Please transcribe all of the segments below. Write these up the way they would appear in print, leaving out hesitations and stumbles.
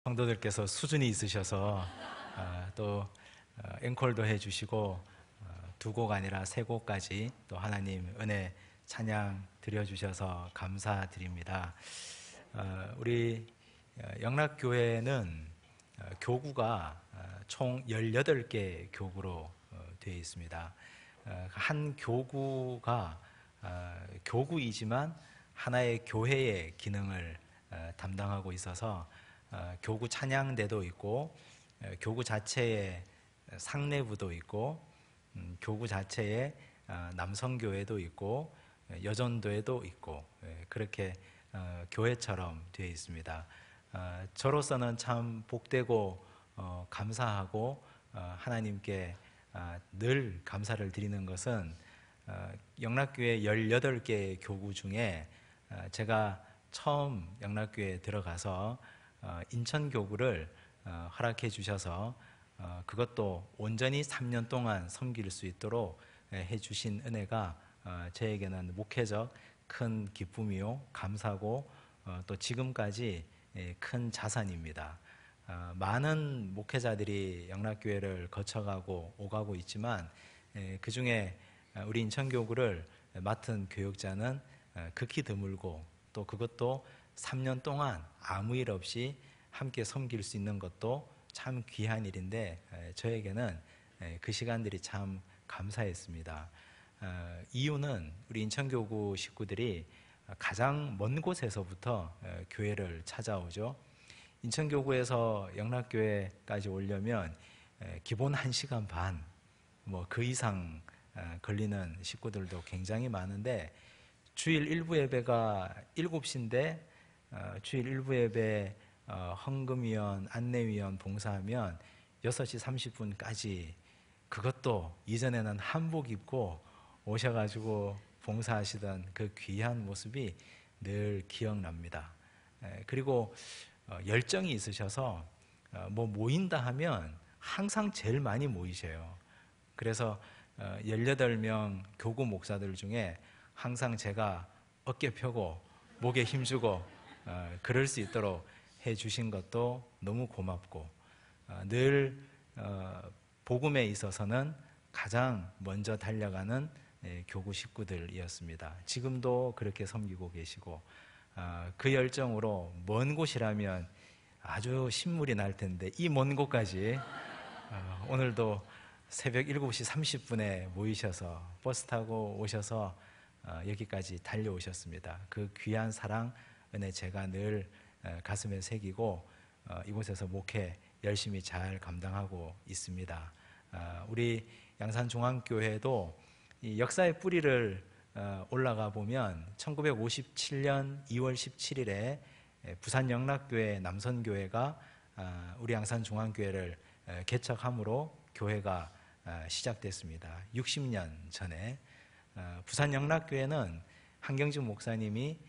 성도들께서 수준이 있으셔서 또 앵콜도 해주시고 두 곡 아니라 세 곡까지 또 하나님 은혜 찬양 드려주셔서 감사드립니다. 우리 영락교회는 교구가 총 18개 교구로 되어 있습니다. 한 교구가 교구이지만 하나의 교회의 기능을 담당하고 있어서 교구 찬양대도 있고 교구 자체에 상내부도 있고 교구 자체에 남성교회도 있고 여전도회도 있고 그렇게 교회처럼 되어 있습니다. 저로서는 참 복되고 감사하고 하나님께 늘 감사를 드리는 것은 영락교회 18개 교구 중에 제가 처음 영락교회에 들어가서 인천교구를 허락해 주셔서 그것도 온전히 3년 동안 섬길 수 있도록 해 주신 은혜가 저에게는 목회적 큰 기쁨이요 감사고 또 지금까지 큰 자산입니다. 많은 목회자들이 영락교회를 거쳐가고 오가고 있지만 그 중에 우리 인천교구를 맡은 교육자는 극히 드물고 또 그것도 3년 동안 아무 일 없이 함께 섬길 수 있는 것도 참 귀한 일인데 저에게는 그 시간들이 참 감사했습니다. 이유는 우리 인천교구 식구들이 가장 먼 곳에서부터 교회를 찾아오죠. 인천교구에서 영락교회까지 오려면 기본 1시간 반, 그 이상 걸리는 식구들도 굉장히 많은데 주일 일부 예배가 7시인데 주일 일부 예배 헌금위원, 안내위원 봉사하면 6시 30분까지 그것도 이전에는 한복 입고 오셔가지고 봉사하시던 그 귀한 모습이 늘 기억납니다. 그리고 열정이 있으셔서 모인다 하면 항상 제일 많이 모이셔요. 그래서 18명 교구 목사들 중에 항상 제가 어깨 펴고 목에 힘주고 그럴 수 있도록 해주신 것도 너무 고맙고 늘 복음에 있어서는 가장 먼저 달려가는 교구 식구들이었습니다. 지금도 그렇게 섬기고 계시고 그 열정으로 먼 곳이라면 아주 신물이 날 텐데 이 먼 곳까지 오늘도 새벽 7시 30분에 모이셔서 버스 타고 오셔서 여기까지 달려오셨습니다. 그 귀한 사랑, 은혜 제가 늘 가슴에 새기고 이곳에서 목회 열심히 잘 감당하고 있습니다. 우리 양산중앙교회도 이 역사의 뿌리를 올라가 보면 1957년 2월 17일에 부산 영락교회 남선교회가 우리 양산중앙교회를 개척함으로 교회가 시작됐습니다. 60년 전에 부산 영락교회는 한경직 목사님이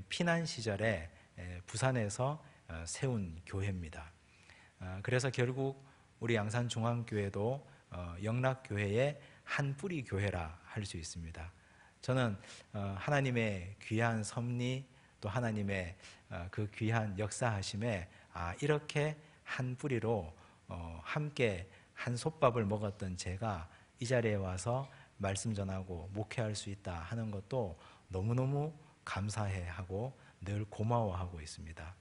피난 시절에 부산에서 세운 교회입니다. 그래서 결국 우리 양산중앙교회도 영락교회의 한 뿌리 교회라 할 수 있습니다. 저는 하나님의 귀한 섭리 또 하나님의 그 귀한 역사하심에 이렇게 한 뿌리로 함께 한 솥밥을 먹었던 제가 이 자리에 와서 말씀 전하고 목회할 수 있다 하는 것도 너무너무 감사해하고 늘 고마워하고 있습니다.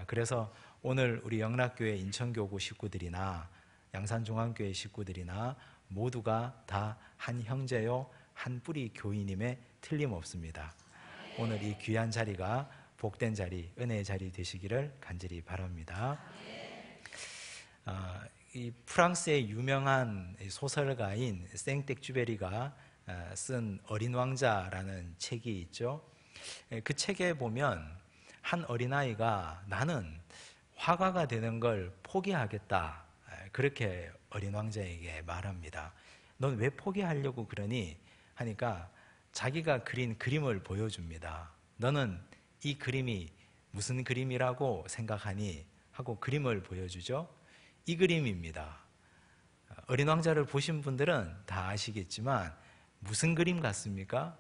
그래서 오늘 우리 영락교회 인천교구 식구들이나 양산중앙교회 식구들이나 모두가 다 한 형제요 한 뿌리 교인임에 틀림없습니다. 오늘 이 귀한 자리가 복된 자리, 은혜의 자리 되시기를 간절히 바랍니다. 이 프랑스의 유명한 소설가인 생텍쥐베리가 쓴 어린 왕자라는 책이 있죠. 그 책에 보면 한 어린아이가 나는 화가가 되는 걸 포기하겠다 그렇게 어린 왕자에게 말합니다. 넌 왜 포기하려고 그러니? 하니까 자기가 그린 그림을 보여줍니다. 너는 이 그림이 무슨 그림이라고 생각하니? 하고 그림을 보여주죠. 이 그림입니다. 어린 왕자를 보신 분들은 다 아시겠지만 무슨 그림 같습니까?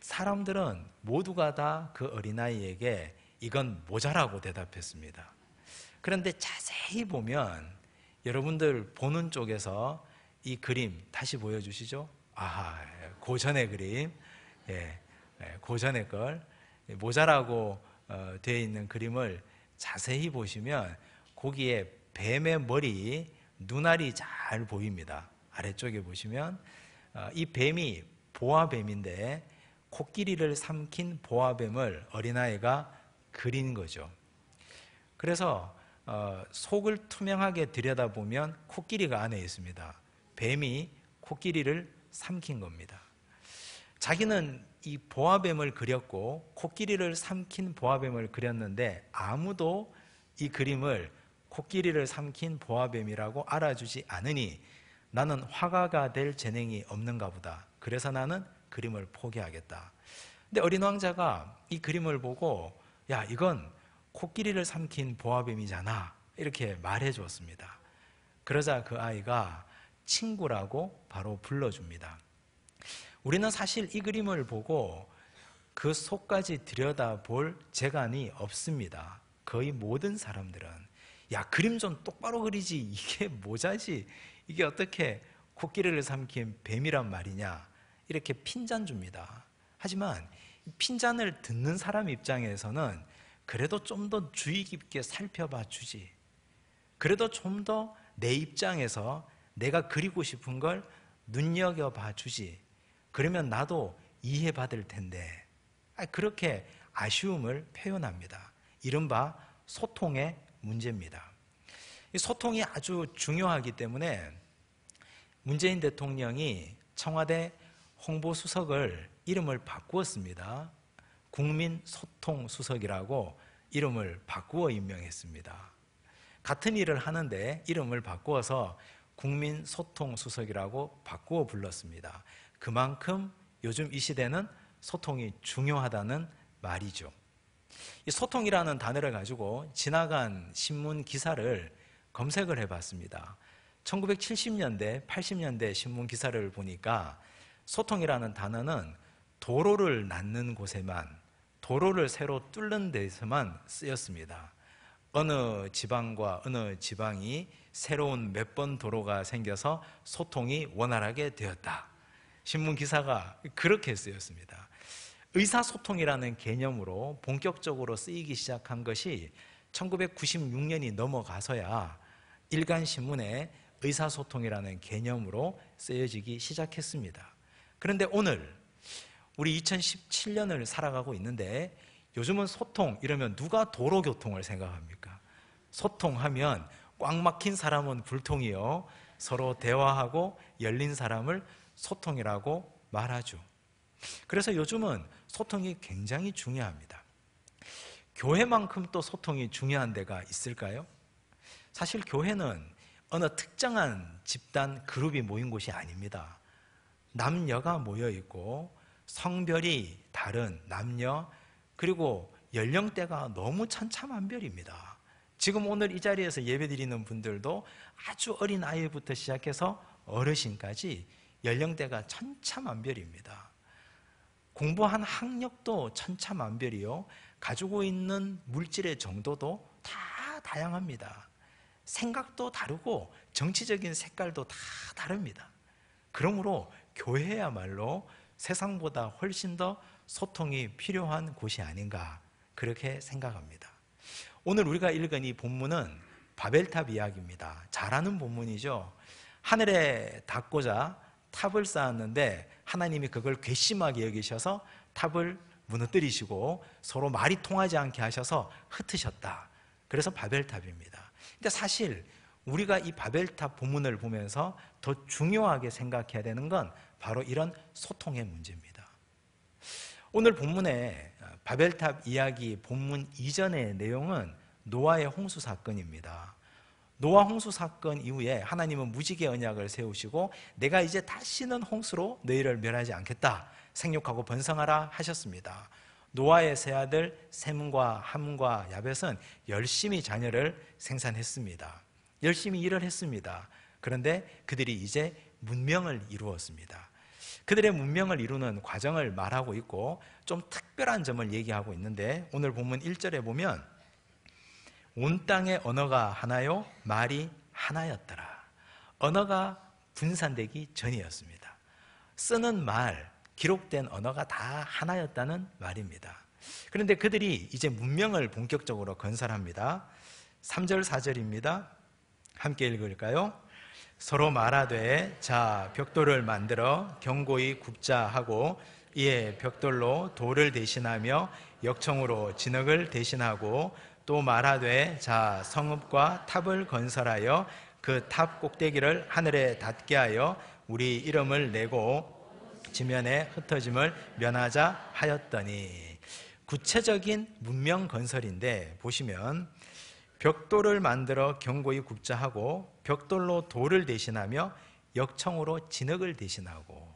사람들은 모두가 다 그 어린아이에게 이건 모자라고 대답했습니다. 그런데 자세히 보면 여러분들 보는 쪽에서 이 그림 다시 보여주시죠. 아하, 고전의 그림, 고전의 걸 모자라고 되어 있는 그림을 자세히 보시면 거기에 뱀의 머리, 눈알이 잘 보입니다. 아래쪽에 보시면 이 뱀이 보아뱀인데 코끼리를 삼킨 보아뱀을 어린아이가 그린 거죠. 그래서 속을 투명하게 들여다보면 코끼리가 안에 있습니다. 뱀이 코끼리를 삼킨 겁니다. 자기는 이 보아뱀을 그렸고 코끼리를 삼킨 보아뱀을 그렸는데 아무도 이 그림을 코끼리를 삼킨 보아뱀이라고 알아주지 않으니 나는 화가가 될 재능이 없는가 보다. 그래서 나는 그림을 포기하겠다. 근데 어린 왕자가 이 그림을 보고 야, 이건 코끼리를 삼킨 보아뱀이잖아, 이렇게 말해 주었습니다. 그러자 그 아이가 친구라고 바로 불러줍니다. 우리는 사실 이 그림을 보고 그 속까지 들여다볼 재간이 없습니다. 거의 모든 사람들은 야, 그림 좀 똑바로 그리지, 이게 모자지, 이게 어떻게 코끼리를 삼킨 뱀이란 말이냐, 이렇게 핀잔 줍니다. 하지만 핀잔을 듣는 사람 입장에서는 그래도 좀 더 주의 깊게 살펴봐 주지, 그래도 좀 더 내 입장에서 내가 그리고 싶은 걸 눈여겨봐 주지, 그러면 나도 이해받을 텐데, 그렇게 아쉬움을 표현합니다. 이른바 소통의 문제입니다. 이 소통이 아주 중요하기 때문에 문재인 대통령이 청와대 홍보수석을 이름을 바꾸었습니다. 국민소통수석이라고 이름을 바꾸어 임명했습니다. 같은 일을 하는데 이름을 바꾸어서 국민소통수석이라고 바꾸어 불렀습니다. 그만큼 요즘 이 시대는 소통이 중요하다는 말이죠. 이 소통이라는 단어를 가지고 지나간 신문 기사를 검색을 해봤습니다. 1970년대, 80년대 신문 기사를 보니까 소통이라는 단어는 도로를 놨는 곳에만, 도로를 새로 뚫는 데서만 쓰였습니다. 어느 지방과 어느 지방이 새로운 몇 번 도로가 생겨서 소통이 원활하게 되었다. 신문 기사가 그렇게 쓰였습니다. 의사소통이라는 개념으로 본격적으로 쓰이기 시작한 것이 1996년이 넘어가서야 일간신문에 의사소통이라는 개념으로 쓰여지기 시작했습니다. 그런데 오늘 우리 2017년을 살아가고 있는데 요즘은 소통 이러면 누가 도로교통을 생각합니까? 소통하면 꽉 막힌 사람은 불통이요, 서로 대화하고 열린 사람을 소통이라고 말하죠. 그래서 요즘은 소통이 굉장히 중요합니다. 교회만큼 또 소통이 중요한 데가 있을까요? 사실 교회는 어느 특정한 집단 그룹이 모인 곳이 아닙니다. 남녀가 모여 있고 성별이 다른 남녀, 그리고 연령대가 너무 천차만별입니다. 지금 오늘 이 자리에서 예배드리는 분들도 아주 어린 아이부터 시작해서 어르신까지 연령대가 천차만별입니다. 공부한 학력도 천차만별이요, 가지고 있는 물질의 정도도 다 다양합니다. 생각도 다르고 정치적인 색깔도 다 다릅니다. 그러므로 교회야말로 세상보다 훨씬 더 소통이 필요한 곳이 아닌가, 그렇게 생각합니다. 오늘 우리가 읽은 이 본문은 바벨탑 이야기입니다. 잘 아는 본문이죠. 하늘에 닿고자 탑을 쌓았는데 하나님이 그걸 괘씸하게 여기셔서 탑을 무너뜨리시고 서로 말이 통하지 않게 하셔서 흩으셨다. 그래서 바벨탑입니다. 근데 사실 우리가 이 바벨탑 본문을 보면서 더 중요하게 생각해야 되는 건 바로 이런 소통의 문제입니다. 오늘 본문의 바벨탑 이야기 본문 이전의 내용은 노아의 홍수 사건입니다. 노아 홍수 사건 이후에 하나님은 무지개 언약을 세우시고 내가 이제 다시는 홍수로 너희를 멸하지 않겠다, 생육하고 번성하라 하셨습니다. 노아의 세 아들 셈과 함과 야벳은 열심히 자녀를 생산했습니다. 열심히 일을 했습니다. 그런데 그들이 이제 문명을 이루었습니다. 그들의 문명을 이루는 과정을 말하고 있고 좀 특별한 점을 얘기하고 있는데, 오늘 본문 1절에 보면 온 땅의 언어가 하나요 말이 하나였더라. 언어가 분산되기 전이었습니다. 쓰는 말, 기록된 언어가 다 하나였다는 말입니다. 그런데 그들이 이제 문명을 본격적으로 건설합니다. 3절 4절입니다. 함께 읽을까요? 서로 말하되 자 벽돌을 만들어 견고히 굽자 하고 이에 벽돌로 돌을 대신하며 역청으로 진흙을 대신하고 또 말하되 자 성읍과 탑을 건설하여 그 탑 꼭대기를 하늘에 닿게 하여 우리 이름을 내고 지면에 흩어짐을 면하자 하였더니, 구체적인 문명 건설인데 보시면 벽돌을 만들어 견고히 굽자 하고 벽돌로 돌을 대신하며 역청으로 진흙을 대신하고,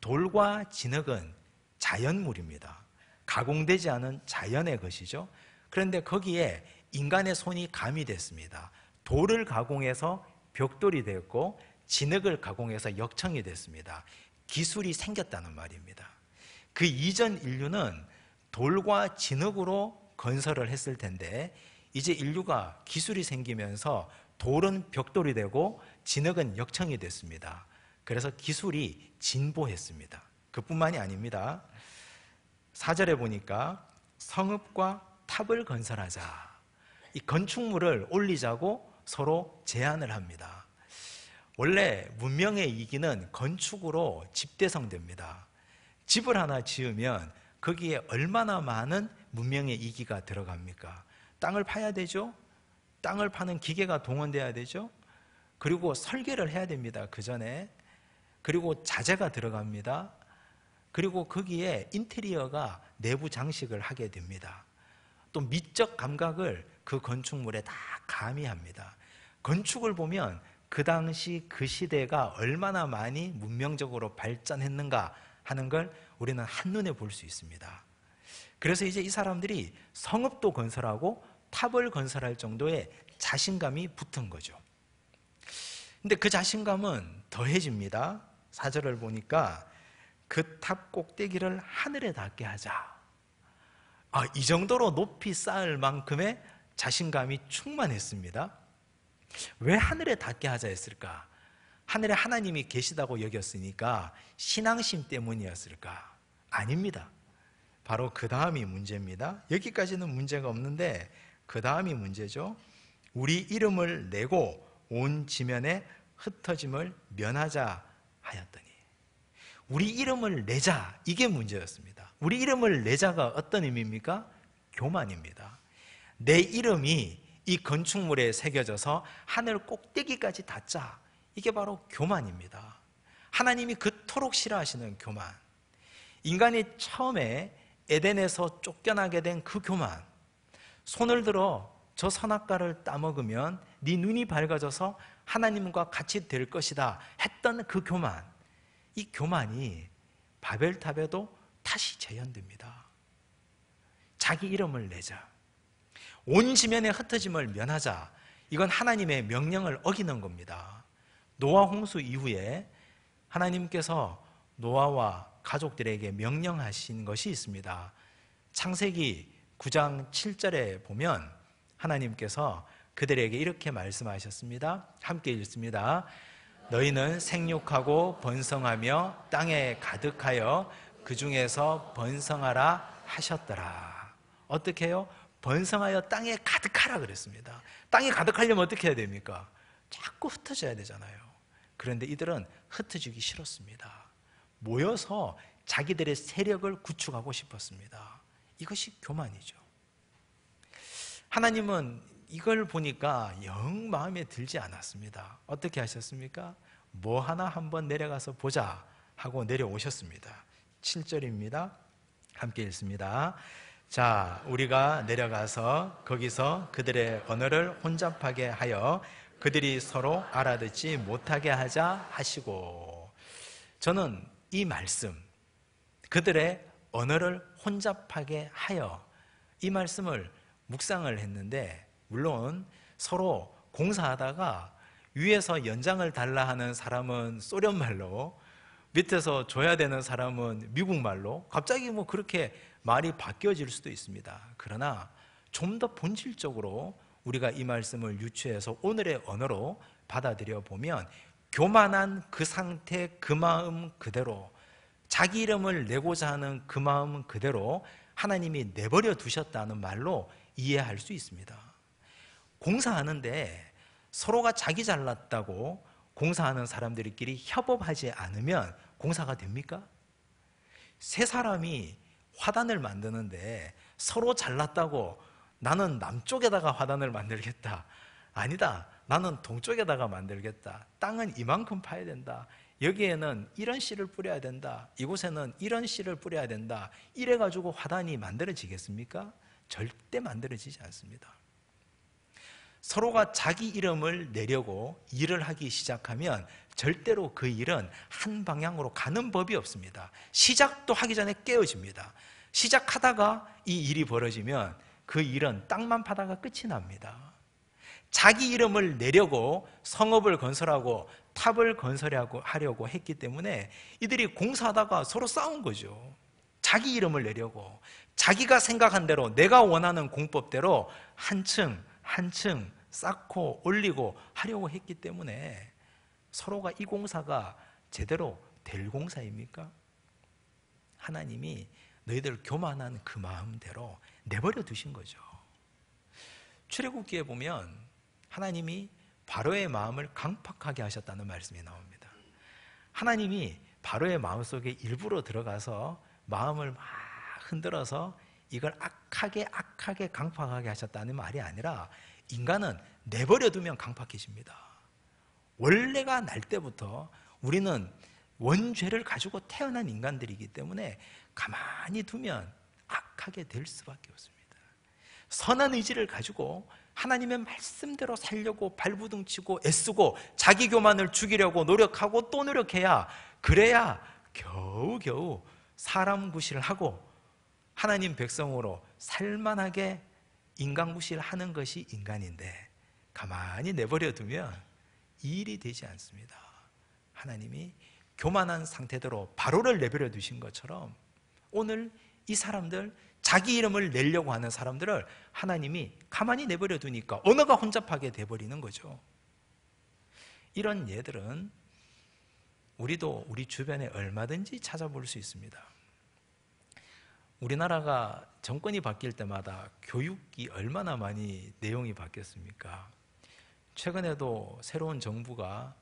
돌과 진흙은 자연물입니다. 가공되지 않은 자연의 것이죠. 그런데 거기에 인간의 손이 가미됐습니다. 돌을 가공해서 벽돌이 됐고 진흙을 가공해서 역청이 됐습니다. 기술이 생겼다는 말입니다. 그 이전 인류는 돌과 진흙으로 건설을 했을 텐데 이제 인류가 기술이 생기면서 돌은 벽돌이 되고 진흙은 역청이 됐습니다. 그래서 기술이 진보했습니다. 그뿐만이 아닙니다. 4절에 보니까 성읍과 탑을 건설하자, 이 건축물을 올리자고 서로 제안을 합니다. 원래 문명의 이기는 건축으로 집대성됩니다. 집을 하나 지으면 거기에 얼마나 많은 문명의 이기가 들어갑니까? 땅을 파야 되죠. 땅을 파는 기계가 동원돼야 되죠. 그리고 설계를 해야 됩니다. 그 전에. 그리고 자재가 들어갑니다. 그리고 거기에 인테리어가 내부 장식을 하게 됩니다. 또 미적 감각을 그 건축물에 다 가미합니다. 건축을 보면 그 당시 그 시대가 얼마나 많이 문명적으로 발전했는가 하는 걸 우리는 한눈에 볼 수 있습니다. 그래서 이제 이 사람들이 성읍도 건설하고 탑을 건설할 정도의 자신감이 붙은 거죠. 근데 그 자신감은 더해집니다. 4절을 보니까 그 탑 꼭대기를 하늘에 닿게 하자. 이 정도로 높이 쌓을 만큼의 자신감이 충만했습니다. 왜 하늘에 닿게 하자 했을까? 하늘에 하나님이 계시다고 여겼으니까 신앙심 때문이었을까? 아닙니다. 바로 그 다음이 문제입니다. 여기까지는 문제가 없는데 그 다음이 문제죠. 우리 이름을 내고 온 지면에 흩어짐을 면하자 하였더니, 우리 이름을 내자, 이게 문제였습니다. 우리 이름을 내자가 어떤 의미입니까? 교만입니다. 내 이름이 이 건축물에 새겨져서 하늘 꼭대기까지 닿자, 이게 바로 교만입니다. 하나님이 그토록 싫어하시는 교만, 인간이 처음에 에덴에서 쫓겨나게 된 그 교만, 손을 들어 저 선악과를 따먹으면 네 눈이 밝아져서 하나님과 같이 될 것이다 했던 그 교만, 이 교만이 바벨탑에도 다시 재현됩니다. 자기 이름을 내자, 온 지면에 흩어짐을 면하자, 이건 하나님의 명령을 어기는 겁니다. 노아 홍수 이후에 하나님께서 노아와 가족들에게 명령하신 것이 있습니다. 창세기 9장 7절에 보면 하나님께서 그들에게 이렇게 말씀하셨습니다. 함께 읽습니다. 너희는 생육하고 번성하며 땅에 가득하여 그 중에서 번성하라 하셨더라. 어떻게 해요? 번성하여 땅에 가득하라 그랬습니다. 땅에 가득하려면 어떻게 해야 됩니까? 자꾸 흩어져야 되잖아요. 그런데 이들은 흩어지기 싫었습니다. 모여서 자기들의 세력을 구축하고 싶었습니다. 이것이 교만이죠. 하나님은 이걸 보니까 영 마음에 들지 않았습니다. 어떻게 하셨습니까? 뭐 하나 한번 내려가서 보자 하고 내려오셨습니다. 7절입니다. 함께 읽습니다. 자, 우리가 내려가서 거기서 그들의 언어를 혼잡하게 하여 그들이 서로 알아듣지 못하게 하자 하시고, 저는 이 말씀, 그들의 언어를 혼잡하게 하여, 이 말씀을 묵상을 했는데, 물론 서로 공사하다가 위에서 연장을 달라 하는 사람은 소련말로, 밑에서 줘야 되는 사람은 미국 말로 갑자기 뭐 그렇게 말이 바뀌어질 수도 있습니다. 그러나 좀 더 본질적으로 우리가 이 말씀을 유추해서 오늘의 언어로 받아들여 보면 교만한 그 상태, 그 마음 그대로, 자기 이름을 내고자 하는 그 마음 그대로 하나님이 내버려 두셨다는 말로 이해할 수 있습니다. 공사하는데 서로가 자기 잘났다고 공사하는 사람들끼리 협업하지 않으면 공사가 됩니까? 세 사람이 화단을 만드는데 서로 잘났다고 나는 남쪽에다가 화단을 만들겠다, 아니다, 나는 동쪽에다가 만들겠다, 땅은 이만큼 파야 된다, 여기에는 이런 씨를 뿌려야 된다, 이곳에는 이런 씨를 뿌려야 된다, 이래가지고 화단이 만들어지겠습니까? 절대 만들어지지 않습니다. 서로가 자기 이름을 내려고 일을 하기 시작하면 절대로 그 일은 한 방향으로 가는 법이 없습니다. 시작도 하기 전에 깨어집니다. 시작하다가 이 일이 벌어지면 그 일은 땅만 파다가 끝이 납니다. 자기 이름을 내려고 성읍을 건설하고 탑을 건설하려고 했기 때문에 이들이 공사하다가 서로 싸운 거죠. 자기 이름을 내려고 자기가 생각한 대로, 내가 원하는 공법대로 한 층 한 층 쌓고 올리고 하려고 했기 때문에 서로가 이 공사가 제대로 될 공사입니까? 하나님이 너희들 교만한 그 마음대로 내버려 두신 거죠. 출애굽기에 보면 하나님이 바로의 마음을 강팍하게 하셨다는 말씀이 나옵니다. 하나님이 바로의 마음속에 일부러 들어가서 마음을 막 흔들어서 이걸 악하게 강팍하게 하셨다는 말이 아니라, 인간은 내버려 두면 강팍해집니다. 원래가 날 때부터 우리는 원죄를 가지고 태어난 인간들이기 때문에 가만히 두면 악하게 될 수밖에 없습니다. 선한 의지를 가지고 하나님의 말씀대로 살려고 발부둥치고 애쓰고 자기 교만을 죽이려고 노력하고 또 노력해야, 그래야 겨우겨우 사람 구실을 하고 하나님 백성으로 살만하게 인간 구실을 하는 것이 인간인데, 가만히 내버려 두면 일이 되지 않습니다. 하나님이 교만한 상태대로 바로를 내버려 두신 것처럼 오늘 이 사람들, 자기 이름을 내려고 하는 사람들을 하나님이 가만히 내버려 두니까 언어가 혼잡하게 돼버리는 거죠. 이런 예들은 우리도 우리 주변에 얼마든지 찾아볼 수 있습니다. 우리나라가 정권이 바뀔 때마다 교육이 얼마나 많이 내용이 바뀌었습니까? 최근에도 새로운 정부가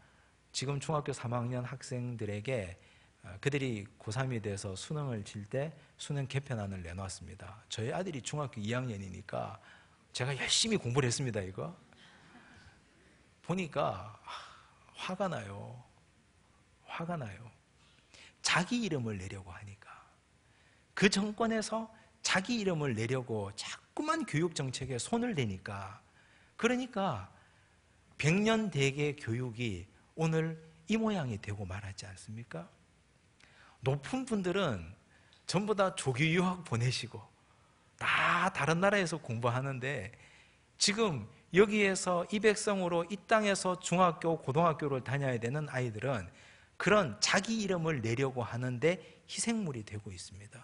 지금 중학교 3학년 학생들에게 그들이 고3이 돼서 수능을 칠 때 수능 개편안을 내놓았습니다. 저희 아들이 중학교 2학년이니까 제가 열심히 공부를 했습니다. 이거 보니까 화가 나요. 화가 나요. 자기 이름을 내려고 하니까, 그 정권에서 자기 이름을 내려고 자꾸만 교육 정책에 손을 대니까, 그러니까 100년 대계 교육이 오늘 이 모양이 되고 말하지 않습니까? 높은 분들은 전부 다 조기 유학 보내시고 다 다른 나라에서 공부하는데, 지금 여기에서 이 백성으로 이 땅에서 중학교, 고등학교를 다녀야 되는 아이들은 그런 자기 이름을 내려고 하는데 희생물이 되고 있습니다.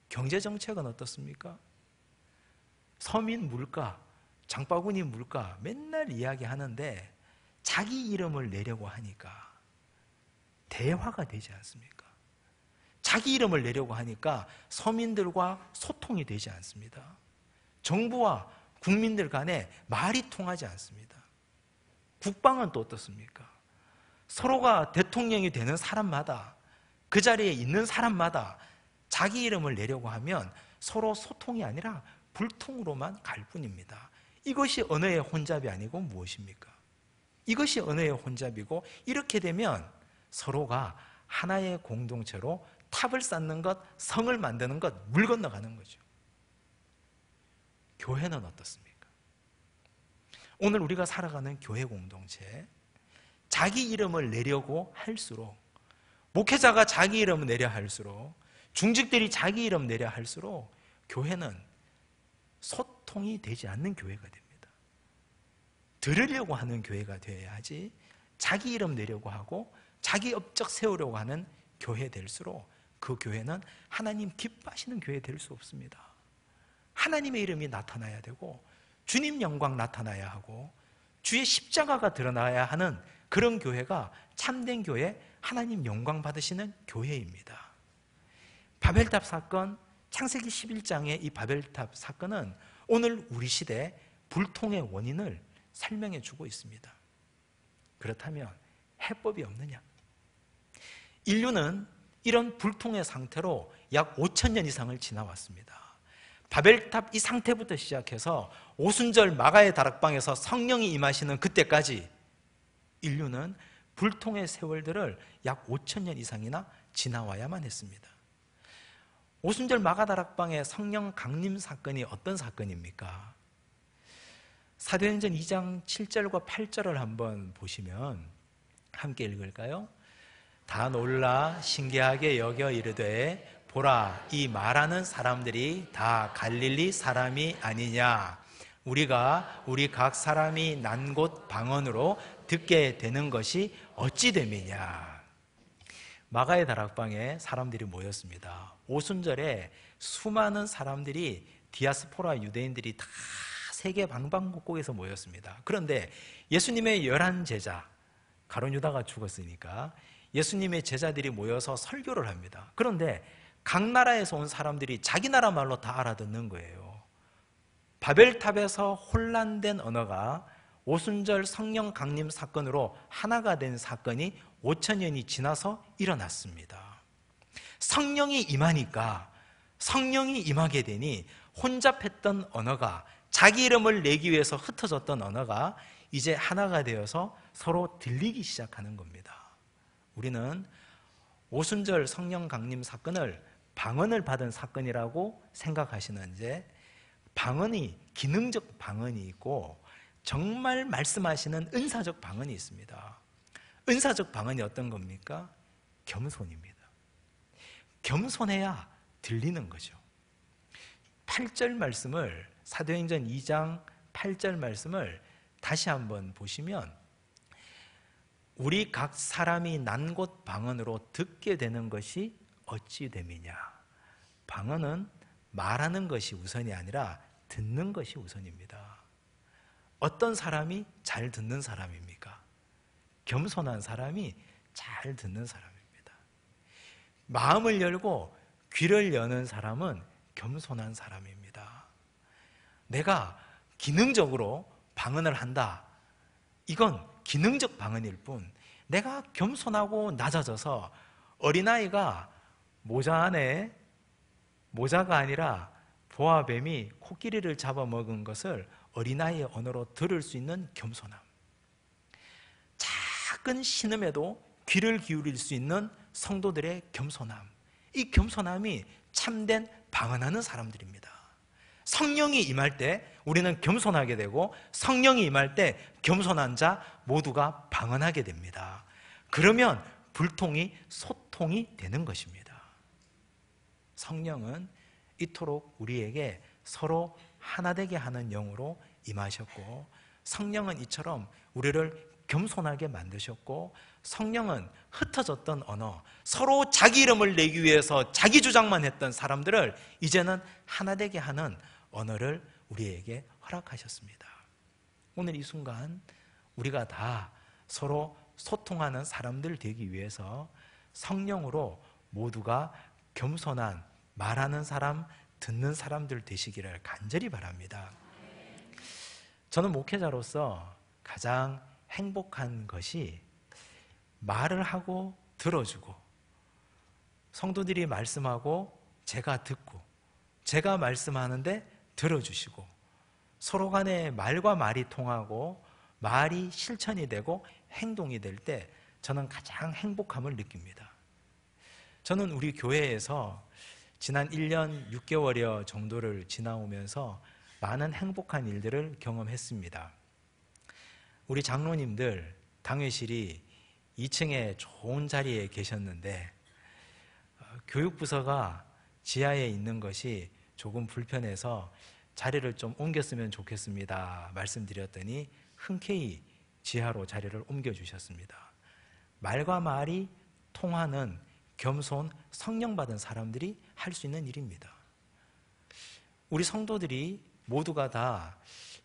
경제정책은 어떻습니까? 서민 물가, 장바구니 물가 맨날 이야기하는데 자기 이름을 내려고 하니까 대화가 되지 않습니까? 자기 이름을 내려고 하니까 서민들과 소통이 되지 않습니다. 정부와 국민들 간에 말이 통하지 않습니다. 국방은 또 어떻습니까? 서로가 대통령이 되는 사람마다, 그 자리에 있는 사람마다 자기 이름을 내려고 하면 서로 소통이 아니라 불통으로만 갈 뿐입니다. 이것이 언어의 혼잡이 아니고 무엇입니까? 이것이 언어의 혼잡이고, 이렇게 되면 서로가 하나의 공동체로 탑을 쌓는 것, 성을 만드는 것, 물 건너가는 거죠. 교회는 어떻습니까? 오늘 우리가 살아가는 교회 공동체, 자기 이름을 내려고 할수록, 목회자가 자기 이름을 내려 할수록, 중직들이 자기 이름 내려 할수록 교회는 소통이 되지 않는 교회가 됩니다. 들으려고 하는 교회가 되어야 하지, 자기 이름 내려고 하고 자기 업적 세우려고 하는 교회 될수록 그 교회는 하나님 기뻐하시는 교회 될 수 없습니다. 하나님의 이름이 나타나야 되고 주님 영광 나타나야 하고 주의 십자가가 드러나야 하는 그런 교회가 참된 교회, 하나님 영광 받으시는 교회입니다. 바벨탑 사건, 창세기 11장의 이 바벨탑 사건은 오늘 우리 시대 불통의 원인을 설명해 주고 있습니다. 그렇다면 해법이 없느냐? 인류는 이런 불통의 상태로 약 5,000년 이상을 지나왔습니다. 바벨탑 이 상태부터 시작해서 오순절 마가의 다락방에서 성령이 임하시는 그때까지 인류는 불통의 세월들을 약 5,000년 이상이나 지나와야만 했습니다. 오순절 마가 다락방의 성령 강림 사건이 어떤 사건입니까? 사도행전 2장 7절과 8절을 한번 보시면 함께 읽을까요? 다 놀라 신기하게 여겨 이르되 보라, 이 말하는 사람들이 다 갈릴리 사람이 아니냐? 우리가 우리 각 사람이 난 곳 방언으로 듣게 되는 것이 어찌 됨이냐? 마가의 다락방에 사람들이 모였습니다. 오순절에 수많은 사람들이 디아스포라 유대인들이 다 세계 방방곡곡에서 모였습니다. 그런데 예수님의 11제자, 가룟 유다가 죽었으니까 예수님의 제자들이 모여서 설교를 합니다. 그런데 각 나라에서 온 사람들이 자기 나라 말로 다 알아듣는 거예요. 바벨탑에서 혼란된 언어가 오순절 성령 강림 사건으로 하나가 된 사건이 5,000년이 지나서 일어났습니다. 성령이 임하니까, 성령이 임하게 되니 혼잡했던 언어가, 자기 이름을 내기 위해서 흩어졌던 언어가 이제 하나가 되어서 서로 들리기 시작하는 겁니다. 우리는 오순절 성령 강림 사건을 방언을 받은 사건이라고 생각하시는데, 방언이 기능적 방언이 있고 정말 말씀하시는 은사적 방언이 있습니다. 은사적 방언이 어떤 겁니까? 겸손입니다. 겸손해야 들리는 거죠. 8절 말씀을, 사도행전 2장 8절 말씀을 다시 한번 보시면 우리 각 사람이 난 곳 방언으로 듣게 되는 것이 어찌 됨이냐? 방언은 말하는 것이 우선이 아니라 듣는 것이 우선입니다. 어떤 사람이 잘 듣는 사람입니까? 겸손한 사람이 잘 듣는 사람입니다. 마음을 열고 귀를 여는 사람은 겸손한 사람입니다. 내가 기능적으로 방언을 한다, 이건 기능적 방언일 뿐, 내가 겸손하고 낮아져서 어린아이가 모자 안에 모자가 아니라 보아뱀이 코끼리를 잡아먹은 것을 어린아이의 언어로 들을 수 있는 겸손함, 작은 신음에도 귀를 기울일 수 있는 성도들의 겸손함, 이 겸손함이 참된 방언하는 사람들입니다. 성령이 임할 때 우리는 겸손하게 되고, 성령이 임할 때 겸손한 자 모두가 방언하게 됩니다. 그러면 불통이 소통이 되는 것입니다. 성령은 이토록 우리에게 서로 하나 되게 하는 영으로 임하셨고, 성령은 이처럼 우리를 겸손하게 만드셨고, 성령은 흩어졌던 언어, 서로 자기 이름을 내기 위해서 자기 주장만 했던 사람들을 이제는 하나 되게 하는 언어를 우리에게 허락하셨습니다. 오늘 이 순간 우리가 다 서로 소통하는 사람들 되기 위해서 성령으로 모두가 겸손한 말하는 사람, 듣는 사람들 되시기를 간절히 바랍니다. 저는 목회자로서 가장 행복한 것이 말을 하고 들어주고, 성도들이 말씀하고 제가 듣고, 제가 말씀하는데 들어주시고, 서로 간에 말과 말이 통하고 말이 실천이 되고 행동이 될 때 저는 가장 행복함을 느낍니다. 저는 우리 교회에서 지난 1년 6개월여 정도를 지나오면서 많은 행복한 일들을 경험했습니다. 우리 장로님들 당회실이 2층에 좋은 자리에 계셨는데 교육부서가 지하에 있는 것이 조금 불편해서 자리를 좀 옮겼으면 좋겠습니다 말씀드렸더니 흔쾌히 지하로 자리를 옮겨주셨습니다. 말과 말이 통하는 겸손, 성령 받은 사람들이 할 수 있는 일입니다. 우리 성도들이 모두가 다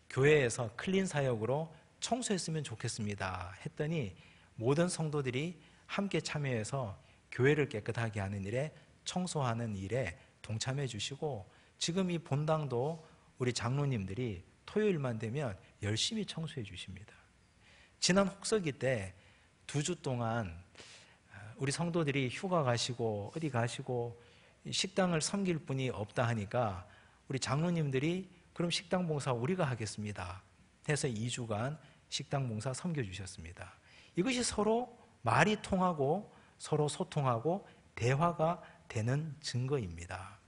교회에서 클린 사역으로 청소했으면 좋겠습니다 했더니 모든 성도들이 함께 참여해서 교회를 깨끗하게 하는 일에, 청소하는 일에 동참해 주시고, 지금 이 본당도 우리 장로님들이 토요일만 되면 열심히 청소해 주십니다. 지난 혹서기 때 2주 동안 우리 성도들이 휴가 가시고 어디 가시고 식당을 섬길 분이 없다 하니까 우리 장로님들이 그럼 식당 봉사 우리가 하겠습니다 해서 2주간 식당 봉사 섬겨주셨습니다. 이것이 서로 말이 통하고 서로 소통하고 대화가 되는 증거입니다.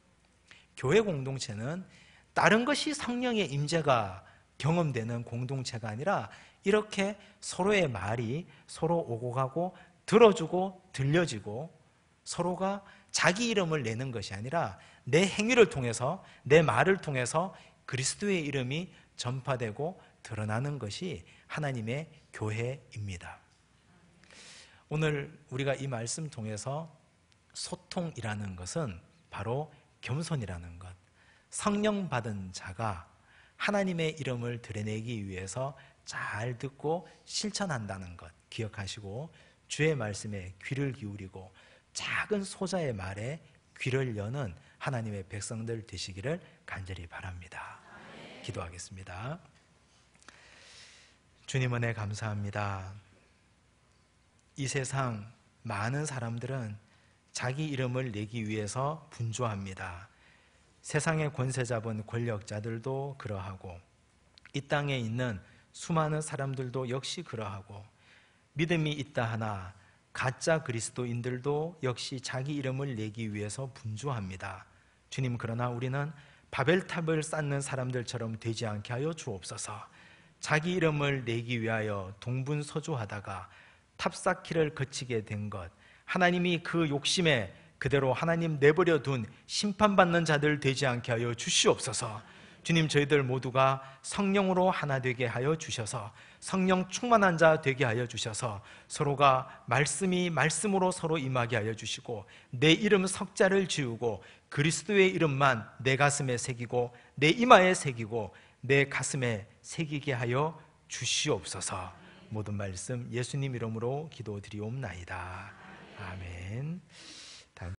교회 공동체는 다른 것이 성령의 임재가 경험되는 공동체가 아니라 이렇게 서로의 말이 서로 오고 가고 들어주고 들려지고, 서로가 자기 이름을 내는 것이 아니라 내 행위를 통해서, 내 말을 통해서 그리스도의 이름이 전파되고 드러나는 것이 하나님의 교회입니다. 오늘 우리가 이 말씀 통해서 소통이라는 것은 바로 겸손이라는 것, 성령 받은 자가 하나님의 이름을 드러내기 위해서 잘 듣고 실천한다는 것 기억하시고, 주의 말씀에 귀를 기울이고 작은 소자의 말에 귀를 여는 하나님의 백성들 되시기를 간절히 바랍니다. 기도하겠습니다. 주님 은혜 감사합니다. 이 세상 많은 사람들은 자기 이름을 내기 위해서 분주합니다. 세상의 권세 잡은 권력자들도 그러하고, 이 땅에 있는 수많은 사람들도 역시 그러하고, 믿음이 있다 하나 가짜 그리스도인들도 역시 자기 이름을 내기 위해서 분주합니다. 주님, 그러나 우리는 바벨탑을 쌓는 사람들처럼 되지 않게 하여 주옵소서. 자기 이름을 내기 위하여 동분서주하다가 탑 쌓기를 거치게 된 것, 하나님이 그 욕심에 그대로 하나님 내버려 둔 심판받는 자들 되지 않게 하여 주시옵소서. 주님, 저희들 모두가 성령으로 하나 되게 하여 주셔서 성령 충만한 자 되게 하여 주셔서 서로가 말씀이 말씀으로 서로 임하게 하여 주시고, 내 이름 석자를 지우고 그리스도의 이름만 내 가슴에 새기고 내 이마에 새기고 내 가슴에 새기게 하여 주시옵소서. 모든 말씀 예수님 이름으로 기도드리옵나이다. 아멘.